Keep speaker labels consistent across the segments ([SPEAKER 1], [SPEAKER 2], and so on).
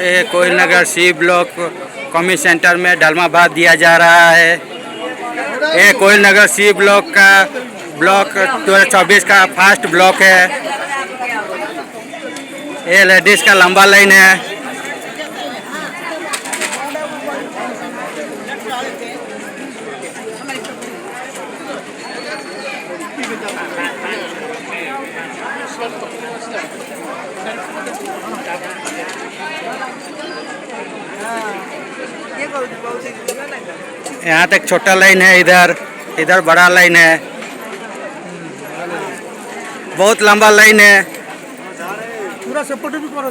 [SPEAKER 1] ये कोयल नगर C block कॉमी centre में डालमा भात दिया जा रहा है। ये कोयल नगर सी ब्लॉक का ब्लॉक 2024 का फर्स्ट ब्लॉक है। ये लेडीज का लंबा लाइन है। यहाँ तक छोटा लाइन है, इधर बड़ा लाइन है, बहुत लंबा लाइन है।
[SPEAKER 2] पूरा सपोर्ट भी करो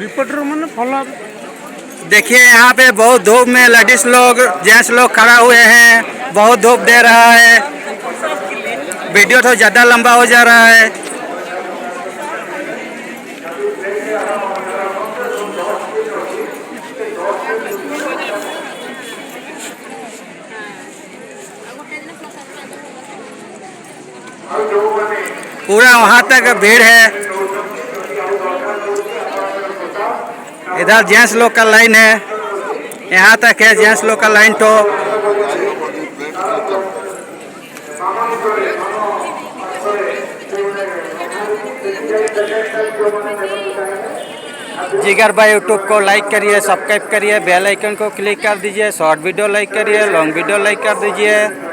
[SPEAKER 2] रिपोर्टर मैंने फॉलो।
[SPEAKER 1] देखिए यहाँ पे बहुत धूप में लेडीज लोग जेंट्स लोग खड़ा हुए हैं, बहुत धूप दे रहा है। वीडियो तो ज़्यादा लंबा हो जा रहा है। पूरा वहाँ तक भीड़ है। इधर जेंट्स लोग का लाइन है, यहाँ तक है जेंट्स लोग का लाइन। तो जिगर भाई यूट्यूब को लाइक करिए, सब्सक्राइब करिए, बेल आइकन को क्लिक कर दीजिए, शॉर्ट वीडियो लाइक करिए, लॉन्ग वीडियो लाइक कर दीजिए।